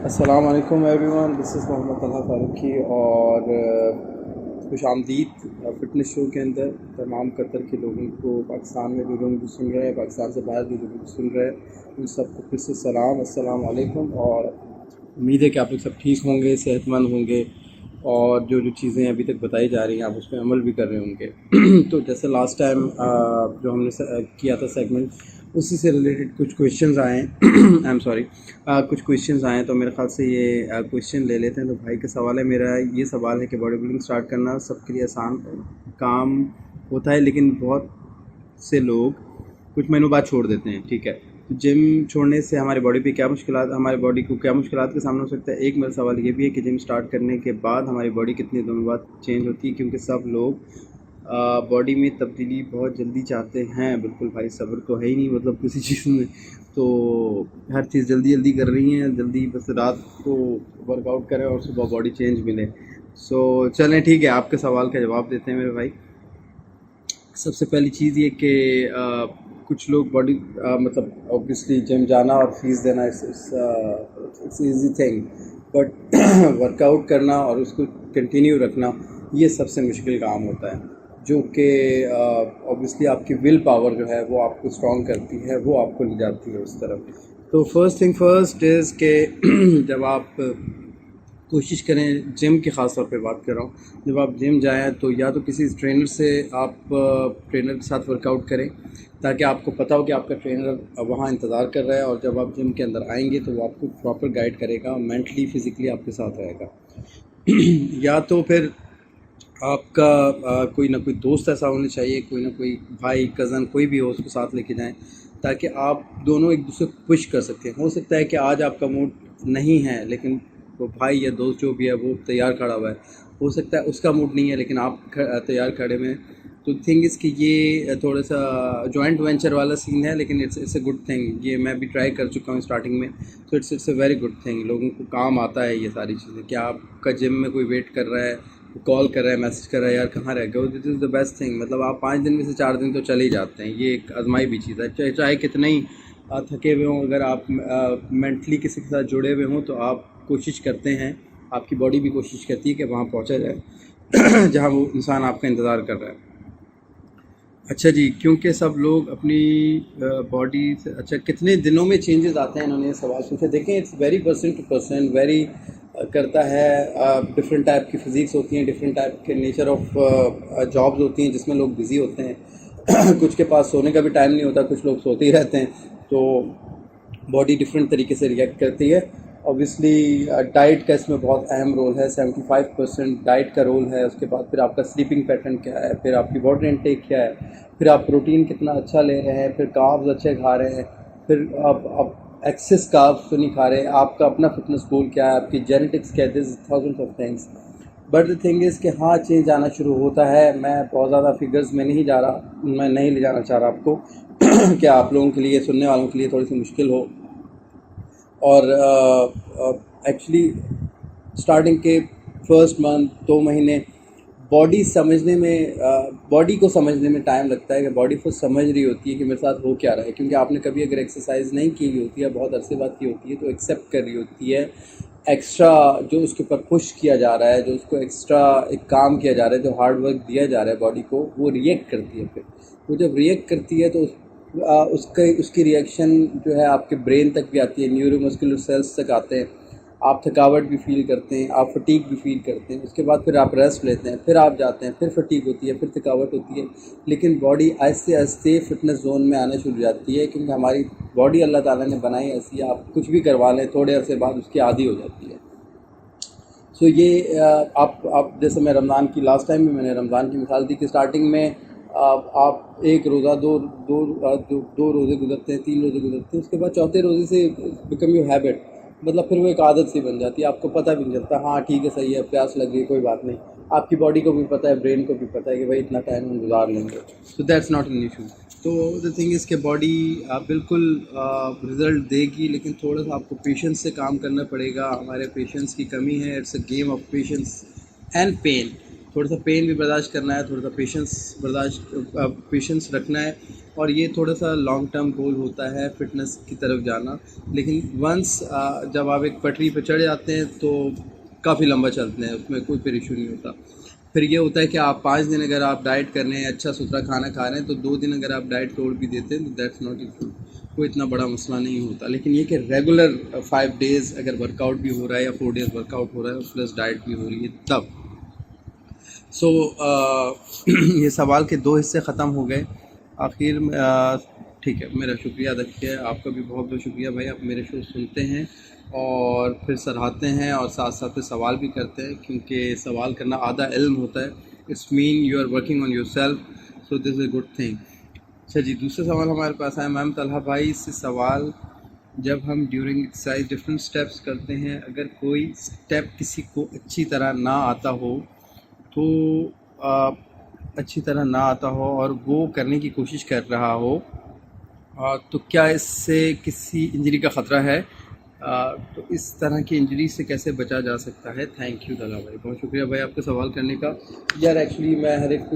अस्सलाम वालेकुम everyone, this is Mohammad Talha Farooqui और खुश आमदीद फ़िटनेस शो के अंदर तमाम कतर के लोगों को, पाकिस्तान में जो लोग सुन रहे हैं, पाकिस्तान से बाहर जो लोग सुन रहे हैं, उन सबको फिर से सलाम, अस्सलाम वालेकुम। और उम्मीद है कि आप लोग सब ठीक होंगे, सेहतमंद होंगे और जो जो चीज़ें अभी तक बताई जा रही हैं आप उस पर अमल भी कर रहे होंगे। तो जैसे लास्ट टाइम जो हमने किया था सेगमेंट, उसी से रिलेटेड कुछ क्वेश्चंस आए हैं। आई एम सॉरी, कुछ क्वेश्चंस आए हैं तो मेरे ख्याल से ये क्वेश्चन ले लेते हैं। तो भाई का सवाल है, मेरा ये सवाल है कि बॉडी बिल्डिंग स्टार्ट करना सबके लिए आसान काम होता है, लेकिन बहुत से लोग कुछ महीनों बाद छोड़ देते हैं। ठीक है, तो जिम छोड़ने से हमारी बॉडी पे क्या मुश्किलात, हमारी बॉडी को क्या मुश्किलात का सामना हो सकता है? एक मेरा सवाल ये भी है कि जिम स्टार्ट करने के बाद हमारी बॉडी कितने दिनों बाद चेंज होती है, क्योंकि सब लोग बॉडी में तब्दीली बहुत जल्दी चाहते हैं। बिल्कुल भाई, सब्र तो है ही नहीं मतलब किसी चीज़ में, तो हर चीज़ जल्दी जल्दी कर रही हैं, जल्दी बस रात को वर्कआउट करें और सुबह बॉडी चेंज मिले। सो चलें, ठीक है, आपके सवाल का जवाब देते हैं मेरे भाई। सबसे पहली चीज़ ये कि कुछ लोग बॉडी मतलब ऑब्वियसली जिम जाना और फीस देना it's easy thing, but workout करना और उसको कंटिन्यू रखना ये सबसे मुश्किल काम होता है, जो कि ऑब्वियसली आपकी विल पावर जो है वो आपको स्ट्रॉन्ग करती है, वो आपको ले जाती है उस तरफ। तो फर्स्ट थिंग फर्स्ट इज़ के जब आप कोशिश करें, जिम की ख़ास तौर पे बात कर रहा हूँ, जब आप जिम जाएँ तो या तो किसी ट्रेनर से आप ट्रेनर के साथ वर्कआउट करें, ताकि आपको पता हो कि आपका ट्रेनर वहाँ इंतज़ार कर रहा है, और जब आप जिम के अंदर आएंगे तो वो आपको प्रॉपर गाइड करेगा, मेंटली फिज़िकली आपके साथ रहेगा। या तो फिर आपका कोई ना कोई दोस्त ऐसा होना चाहिए, कोई ना कोई भाई, कज़न, कोई भी हो, उसको साथ लेके जाएं, ताकि आप दोनों एक दूसरे को पुश कर सकें। हो सकता है कि आज आपका मूड नहीं है, लेकिन वो भाई या दोस्त जो भी है वो तैयार खड़ा हुआ है, हो सकता है उसका मूड नहीं है लेकिन आप तैयार खड़े हुए हैं। तो थिंग इज़ कि ये थोड़ा सा जॉइंट वेंचर वाला सीन है, लेकिन इट्स अ गुड थिंग। ये मैं भी ट्राई कर चुका हूँ स्टार्टिंग में, तो it's a very good thing. लोगों को काम आता है ये सारी चीज़ें, कि आपका जिम में कोई वेट कर रहा है, कॉल कर रहा है, मैसेज कर रहा है, यार कहाँ रह गए, this is the best thing. मतलब आप 5 दिन में से 4 दिन तो चले ही जाते हैं, ये एक आजमाई भी चीज़ है। चाहे कितने ही थके हुए हों, अगर आप मेंटली किसी के साथ जुड़े हुए हों तो आप कोशिश करते हैं, आपकी बॉडी भी कोशिश करती है कि वहाँ पहुँचा जाए जहाँ वो इंसान आपका इंतज़ार कर रहा है। अच्छा जी, क्योंकि सब लोग अपनी बॉडी से, अच्छा कितने दिनों में चेंजेस आते हैं, इन्होंने सवाल पूछा। देखें, it's vary person to person vary करता है। डिफरेंट टाइप की फिज़िक्स होती हैं, डिफरेंट टाइप के नेचर ऑफ जॉब्स होती हैं जिसमें लोग बिज़ी होते हैं। कुछ के पास सोने का भी टाइम नहीं होता, कुछ लोग सोते ही रहते हैं, तो बॉडी डिफरेंट तरीके से रिएक्ट करती है। ऑब्वियसली डाइट का इसमें बहुत अहम रोल है, 75% डाइट का रोल है। उसके बाद फिर आपका स्लीपिंग पैटर्न क्या है, फिर आपकी वाटर इनटेक क्या है, फिर आप प्रोटीन कितना अच्छा ले रहे हैं, फिर कार्ब्स अच्छे खा रहे हैं, फिर आप एक्सेस कार्ब्स तो नहीं खा रहे, आपका अपना फिटनेस गोल क्या है, आपकी जेनेटिक्स क्या है, this thousands of things. But the thing is कि हाँ, चेंज आना शुरू होता है। मैं बहुत ज़्यादा फिगर्स में नहीं जा रहा, मैं नहीं ले जाना चाह रहा आपको कि आप लोगों के लिए, सुनने वालों के लिए थोड़ी सी मुश्किल हो। और एक्चुअली स्टार्टिंग के फर्स्ट मंथ 2 महीने बॉडी समझने में, बॉडी को समझने में टाइम लगता है, कि बॉडी को समझ रही होती है कि मेरे साथ हो क्या रहा है, क्योंकि आपने कभी अगर एक्सरसाइज नहीं की हुई होती है, बहुत अरसे बाद की होती है, तो एक्सेप्ट कर रही होती है एक्स्ट्रा जो उसके ऊपर पुश किया जा रहा है, जो उसको एक्स्ट्रा एक काम किया जा रहा है, जो हार्ड वर्क दिया जा रहा है बॉडी को, वो रिएक्ट करती है। फिर वो जब रिएक्ट करती है तो उसकी रिएक्शन जो है आपके ब्रेन तक भी आती है, न्यूरोमस्कुलर सेल्स तक आते हैं, आप थकावट भी फील करते हैं, आप फटीग भी फील करते हैं। उसके बाद फिर आप रेस्ट लेते हैं, फिर आप जाते हैं, फिर फटीग होती है, फिर थकावट होती है, लेकिन बॉडी आहिस्ते आहिस्ते फिटनेस जोन में आना शुरू हो जाती है, क्योंकि हमारी बॉडी अल्लाह ताला ने बनाई ऐसी है, आप कुछ भी करवा लें थोड़े अरसे बाद उसकी आदी हो जाती है। सो ये आप जैसे मैं रमज़ान की लास्ट टाइम में मैंने रमज़ान की मिसाल दी कि स्टार्टिंग में आप एक रोज़ा दो रोज़े गुजरते हैं, 3 रोज़े गुजरते हैं, उसके बाद चौथे रोज़े से बिकम योर हैबिट, मतलब फिर वो एक आदत सी बन जाती है, आपको पता भी नहीं चलता, हाँ ठीक है, सही है, प्यास लग गई, कोई बात नहीं। आपकी बॉडी को भी पता है, ब्रेन को भी पता है कि भाई इतना टाइम हम गुजार लेंगे, so that's not an issue. तो द थिंग इज़ के बॉडी बिल्कुल रिज़ल्ट देगी, लेकिन थोड़ा सा आपको पेशेंस से काम करना पड़ेगा। हमारे पेशेंस की कमी है, it's a game of patience and pain. थोड़ा सा पेन भी बर्दाश्त करना है, थोड़ा सा पेशेंस रखना है, और ये थोड़ा सा लॉन्ग टर्म गोल होता है फ़िटनेस की तरफ जाना। लेकिन वंस जब आप एक पटरी पे चढ़ जाते हैं तो काफ़ी लंबा चलते हैं, उसमें कोई फिर इशू नहीं होता। फिर ये होता है कि आप 5 दिन अगर आप डाइट कर रहे हैं, अच्छा सुथरा खाना खा रहे हैं, तो 2 दिन अगर आप डाइट तोड़ भी देते हैं तो दैट्स नॉट इशू, कोई इतना बड़ा मसला नहीं होता। लेकिन ये कि रेगुलर 5 डेज़ अगर वर्कआउट भी हो रहा है या 4 डेज़ वर्कआउट हो रहा है और प्लस डाइट भी हो रही है तब। सो ये सवाल के 2 हिस्से ख़त्म हो गए आखिर में। ठीक है, मेरा शुक्रिया अदा किया, आपका भी बहुत बहुत शुक्रिया भाई। आप मेरे शो सुनते हैं और फिर सराहते हैं और साथ साथ फिर सवाल भी करते हैं, क्योंकि सवाल करना आधा इल्म होता है। It's mean you are working on your self, so this is a good thing. अच्छा जी, दूसरा सवाल हमारे पास आया मैम तलहा भाई से सवाल, जब हम ड्यूरिंग एक्सरसाइज डिफरेंट स्टेप्स करते हैं, अगर कोई स्टेप किसी को अच्छी तरह ना आता हो तो अच्छी तरह ना आता हो और वो करने की कोशिश कर रहा हो, तो क्या इससे किसी इंजरी का ख़तरा है? तो इस तरह की इंजरी से कैसे बचा जा सकता है? थैंक यू तला भाई, बहुत शुक्रिया भाई आपका सवाल करने का। यार एक्चुअली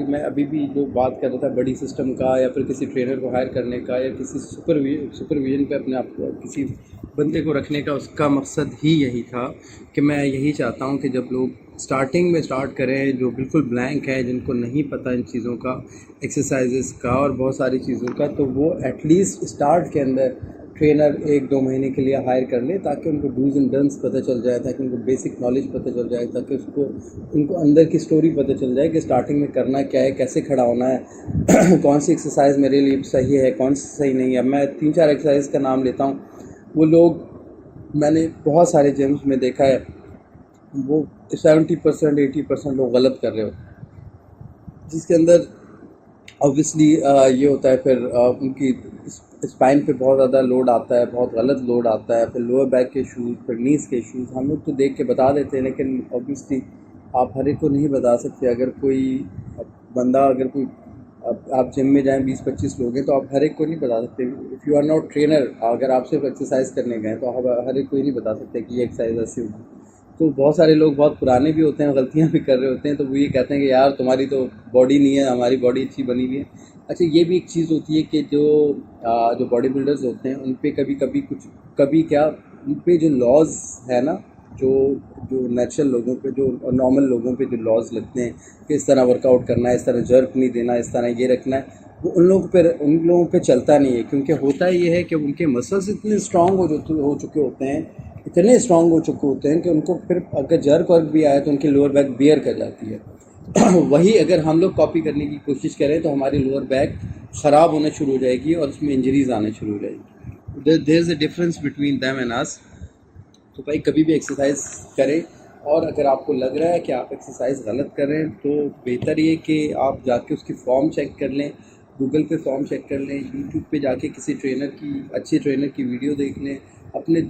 मैं अभी भी जो बात कर रहा था बड़ी सिस्टम का या फिर किसी ट्रेनर को हायर करने का या किसी सुपरविजन पे अपने आप को किसी बंदे को रखने का, उसका मकसद ही यही था कि मैं यही चाहता हूँ कि जब लोग स्टार्टिंग में स्टार्ट करें, जो बिल्कुल ब्लैंक है, जिनको नहीं पता इन चीज़ों का, एक्सरसाइजेस का और बहुत सारी चीज़ों का, तो वो एटलीस्ट स्टार्ट के अंदर ट्रेनर 1-2 महीने के लिए हायर कर ले, ताकि उनको डूज एंड डन्स पता चल जाए, ताकि उनको बेसिक नॉलेज पता चल जाए, ताकि उनको अंदर की स्टोरी पता चल जाए कि स्टार्टिंग में करना क्या है, कैसे खड़ा होना है कौन सी एक्सरसाइज मेरे लिए सही है, कौन सी सही नहीं है। मैं 3-4 एक्सरसाइज का नाम लेता हूँ, वो लोग मैंने बहुत सारे जिम्स में देखा है, वो 70% 80% लोग गलत कर रहे हो, जिसके अंदर ऑब्वियसली ये होता है फिर उनकी स्पाइन पे बहुत ज़्यादा लोड आता है, बहुत गलत लोड आता है, फिर लोअर बैक के इशूज़, फिर नीज़ के इशूज़ हम लोग तो देख के बता देते हैं, लेकिन ऑब्वियसली आप हर एक को नहीं बता सकते। अगर कोई बंदा अगर कोई आप जिम में जाएं 20-25 लोग हैं तो आप हर एक को नहीं बता सकते। If you are not trainer, अगर आप सिर्फ एक्सरसाइज करने गए तो आप हर एक को ही नहीं बता सकते कि ये एक्सरसाइज ऐसी होगी। तो बहुत सारे लोग बहुत पुराने भी होते हैं, गलतियां भी कर रहे होते हैं, तो वो ये कहते हैं कि यार तुम्हारी तो बॉडी नहीं है, हमारी बॉडी अच्छी बनी हुई है। अच्छा, ये भी एक चीज़ होती है कि जो बॉडी बिल्डर्स होते हैं उन पे कभी क्या उन पे जो लॉज है ना, जो जो नेचुरल लोगों पे, जो नॉर्मल लोगों पे जो लॉज लगते हैं कि इस तरह वर्कआउट करना है, इस तरह जर्क नहीं देना, इस तरह ये रखना है, वो उन लोगों पे चलता नहीं है। क्योंकि होता ये है कि उनके मसल्स इतने स्ट्रांग हो चुके होते हैं, इतने स्ट्रांग हो चुके होते हैं कि उनको फिर अगर जर्क वर्क भी आए तो उनकी लोअर बैक बियर कर जाती है वही अगर हम लोग कॉपी करने की कोशिश करें तो हमारी लोअर बैक ख़राब होना शुरू हो जाएगी और उसमें इंजरीज आने शुरू हो जाएगी। There is a difference between them and us. तो भाई कभी भी एक्सरसाइज करें, और अगर आपको लग रहा है कि आप एक्सरसाइज गलत कर रहे हैं तो बेहतर ये कि आप जाके उसकी फॉर्म चेक कर लें, गूगल पे फॉर्म चेक कर लें, यूट्यूब पे जाके किसी अच्छे ट्रेनर की वीडियो देख लें, अपने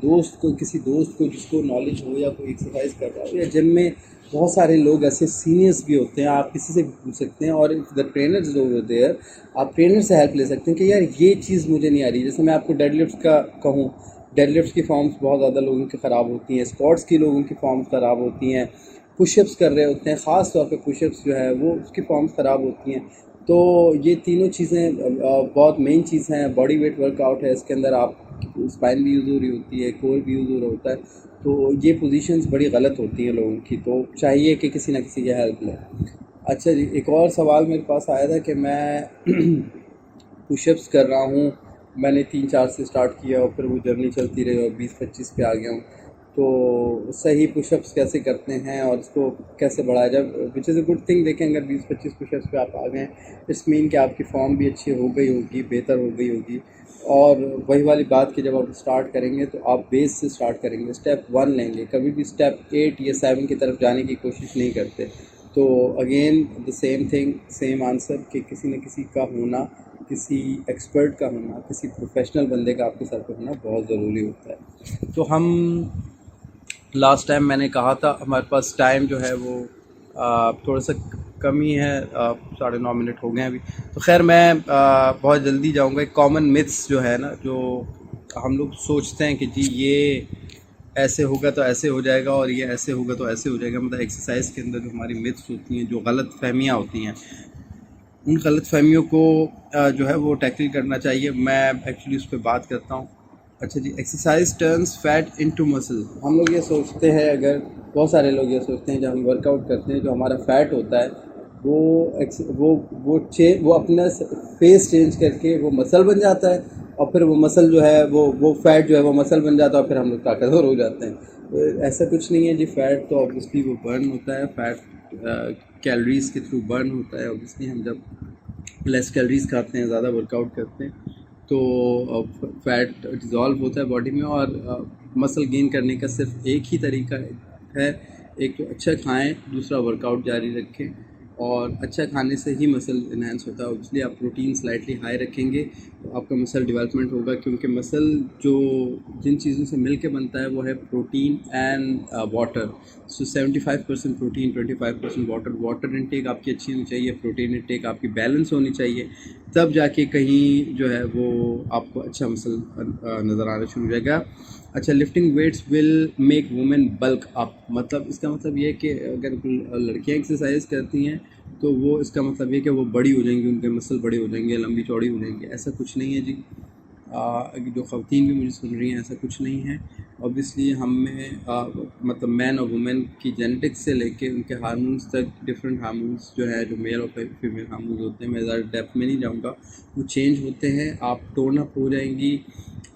किसी दोस्त को जिसको नॉलेज हो या कोई एक्सरसाइज कर रहा हो, या जिम में बहुत सारे लोग ऐसे सीनियर्स भी होते हैं, आप किसी से भी पूछ सकते हैं। और if the trainer is over there, आप ट्रेनर से हेल्प ले सकते हैं कि यार ये चीज़ मुझे नहीं आ रही। जैसे मैं आपको डेडलिफ्ट का कहूँ, डेडलिफ्ट की फॉर्म्स बहुत ज़्यादा लोगों की ख़राब होती हैं, स्क्वाट्स की लोगों की फॉर्म्स ख़राब होती हैं, पुशअप्स कर रहे होते हैं, ख़ास तौर पे पुशअप्स जो है वो उसकी फॉर्म्स ख़राब होती हैं। तो ये तीनों चीज़ें बहुत मेन चीज़ हैं। बॉडी वेट वर्कआउट है, इसके अंदर आप स्पाइन भी यूज़ हो रही होती है, कोर भी यूज़ हो रहा होता है, तो ये पोजीशंस बड़ी गलत होती हैं लोगों की, तो चाहिए कि किसी न किसी की हेल्प लें। अच्छा जी, एक और सवाल मेरे पास आया था कि मैं पुशअप्स कर रहा हूँ, मैंने 3-4 से स्टार्ट किया और फिर वो जर्नी चलती रही और 20-25 पे आ गया हूँ, तो सही पुशअप्स कैसे करते हैं और इसको कैसे बढ़ाया जाए, which is a good thing. देखें, अगर 20-25 पुशअप्स पे आप आ गए, इट्स मीन कि आपकी फॉर्म भी अच्छी हो गई होगी, बेहतर हो गई होगी। और वही वाली बात कि जब आप स्टार्ट करेंगे तो आप बेस से स्टार्ट करेंगे, स्टेप 1 लेंगे, कभी भी स्टेप 8 या 7 की तरफ जाने की कोशिश नहीं करते। तो again the same thing, same answer कि किसी न किसी का होना, किसी एक्सपर्ट का होना, किसी प्रोफेशनल बंदे का आपके साथ होना बहुत ज़रूरी होता है। तो हम लास्ट टाइम मैंने कहा था हमारे पास टाइम जो है वो थोड़ा सा कम ही है, 9:30 मिनट हो गए हैं अभी। तो खैर मैं बहुत जल्दी जाऊंगा। एक कॉमन मिथ्स जो है ना, जो हम लोग सोचते हैं कि जी ये ऐसे होगा तो ऐसे हो जाएगा और ये ऐसे होगा तो ऐसे हो जाएगा, मतलब एक्सरसाइज के अंदर जो हमारी मिथ्स होती हैं, जो गलत फहमियाँ होती हैं, उन गलतफ़हमियों को जो है वो टैकल करना चाहिए। मैं एक्चुअली उस पे बात करता हूँ। अच्छा जी, exercise turns fat into muscle. हम लोग ये सोचते हैं, अगर बहुत सारे लोग ये सोचते हैं जब हम वर्कआउट करते हैं जो हमारा फ़ैट होता है वो अपना फेस चेंज करके वो मसल बन जाता है, और फिर वो मसल जो है वो फैट जो है वो मसल बन जाता है, और फिर हम लोग ताकतवर हो जाते हैं। तो ऐसा कुछ नहीं है जी। फ़ैट तो ऑब्वियसली वो बर्न होता है, फ़ैट कैलोरीज़ के थ्रू बर्न होता है। ऑब्वियसली हम जब लेस कैलोरीज खाते हैं, ज़्यादा वर्कआउट करते हैं, तो फैट डिज़ोल्व होता है बॉडी में। और मसल गेन करने का सिर्फ एक ही तरीका है, एक तो अच्छा खाएं, दूसरा वर्कआउट जारी रखें। और अच्छा खाने से ही मसल इन्हांस होता है। इसलिए आप प्रोटीन स्लाइटली हाई रखेंगे तो आपका मसल डेवलपमेंट होगा, क्योंकि मसल जो जिन चीज़ों से मिल के बनता है वो है protein and water. So 75% protein, 25% water. Water intake आपकी अच्छी होनी चाहिए, प्रोटीन इनटेक आपकी बैलेंस होनी चाहिए, तब जाके कहीं जो है वो आपको अच्छा मसल नज़र आना शुरू हो जाएगा। अच्छा, lifting weights will make women bulk up. मतलब इसका मतलब ये है कि अगर लड़कियां एक्सरसाइज करती हैं तो वो इसका मतलब ये कि वो बड़ी हो जाएंगी, उनके मसल बड़े हो जाएंगे, लंबी चौड़ी हो जाएंगी। ऐसा कुछ नहीं है जी। जो ख़वातीन भी मुझे सुन रही हैं, ऐसा कुछ नहीं है। ऑब्वियसली हम में मतलब मैन और वुमेन की जेनेटिक्स से लेके उनके हार्मोन्स तक, डिफरेंट हार्मोन्स जो है, जो मेल और फीमेल हार्मोन्स होते हैं, मैं ज़्यादा डेप्थ में नहीं जाऊँगा, वो चेंज होते हैं। आप टोन अप हो जाएंगी,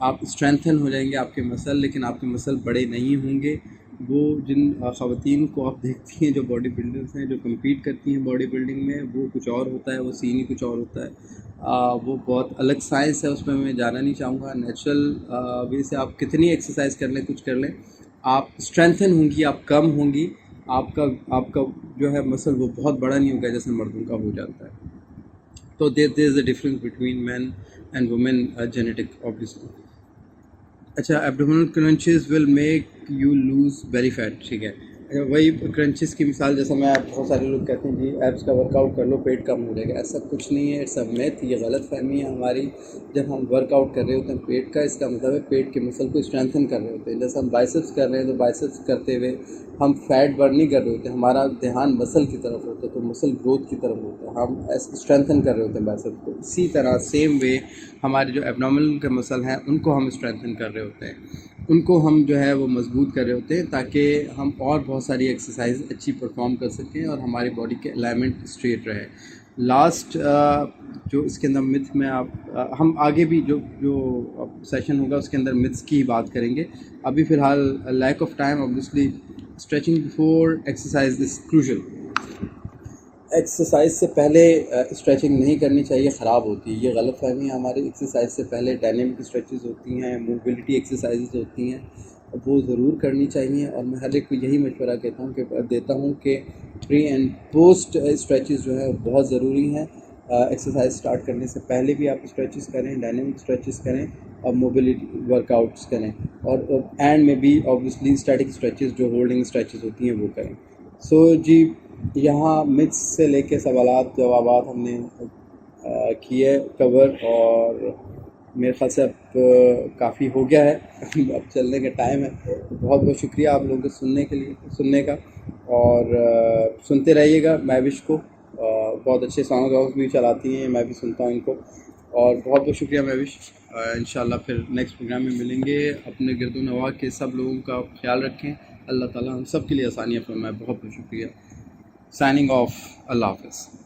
आप स्ट्रेंथन हो जाएंगे आपके मसल, लेकिन आपके मसल बड़े नहीं होंगे। वो जिन ख़वातीन को आप देखती हैं जो बॉडी बिल्डर्स हैं, जो कम्पीट करती हैं बॉडी बिल्डिंग में, वो कुछ और होता है, वो सीन ही कुछ और होता है। वो बहुत अलग साइंस है, उसमें मैं जाना नहीं चाहूँगा। नेचुरल वे से आप कितनी एक्सरसाइज कर लें, कुछ कर लें, आप स्ट्रेंथन होंगी, आप कम होंगी। आपका आपका जो है मसल वो बहुत बड़ा नहीं होगा जैसे मर्दों का हो जाता है। तो there is a difference between man and women genetic obviously. अच्छा, abdominal crunches will make you lose belly fat. ठीक है, अच्छा, वही क्रंचेस की मिसाल, जैसे मैं बहुत सारे लोग कहते हैं जी एब्स का वर्कआउट कर लो पेट कम हो जाएगा। ऐसा कुछ नहीं है, इट्स अ मिथ। ये गलत फहमी है हमारी। जब हम वर्कआउट कर रहे होते हैं पेट का, इसका मतलब है पेट के मसल को स्ट्रेंथन कर रहे होते हैं। जैसे हम बाइसेप्स कर रहे हैं तो बाइसेप्स करते हुए हम फैट बर्न नहीं कर रहे होते, हमारा ध्यान मसल की तरफ होता है, तो मसल ग्रोथ की तरफ होता है, हम स्ट्रेंथन कर रहे होते हैं बाइसेप्स को। इसी तरह सेम वे हमारे जो एब्डोमिनल के मसल हैं उनको हम स्ट्रेंथन कर रहे होते हैं, उनको हम जो है वो मजबूत कर रहे होते हैं, ताकि हम और बहुत सारी एक्सरसाइज अच्छी परफॉर्म कर सकें और हमारी बॉडी के अलाइनमेंट स्ट्रेट रहे। लास्ट जो इसके अंदर मिथ में हम आगे भी जो जो सेशन होगा उसके अंदर मिथ्स की ही बात करेंगे। अभी फ़िलहाल lack of time, obviously stretching before exercise is crucial. Exercise से पहले स्ट्रेचिंग नहीं करनी चाहिए, ख़राब होती है। ये गलत फहमी है हमारी। एक्सरसाइज से पहले डायनेमिक स्ट्रेचेस होती हैं, मोबिलिटी एक्सरसाइजेज होती हैं, वो ज़रूर करनी चाहिए। और मैं हर एक को यही मशवरा देता हूँ कि प्री एंड पोस्ट स्ट्रेचेस जो है बहुत ज़रूरी हैं। एक्सरसाइज स्टार्ट करने से पहले भी आप स्ट्रेचेस करें, डायनेमिक स्ट्रेचेस करें और मोबिलिटी वर्कआउट्स करें, और एंड में भी ऑब्वियसली स्टैटिक स्ट्रेचेस जो होल्डिंग स्ट्रेचेस होती हैं वो करें। सो जी, यहाँ मिथ्स से लेके सवालात जवाबात हमने किए कवर, और मेरे ख्याल से अब काफ़ी हो गया है अब चलने का टाइम है। तो बहुत बहुत शुक्रिया आप लोगों के सुनने का, और सुनते रहिएगा महविश को। बहुत अच्छे सॉन्ग भी चलाती हैं, मैं भी सुनता हूँ इनको। और बहुत बहुत शुक्रिया महविश। इंशाल्लाह फिर नेक्स्ट प्रोग्राम में मिलेंगे। अपने गिरदो नवा के सब लोगों का ख्याल रखें। अल्लाह ताला हम सब के लिए आसानियाँ फरमाए। बहुत बहुत शुक्रिया। Signing off. अल्लाह हाफ़िज़।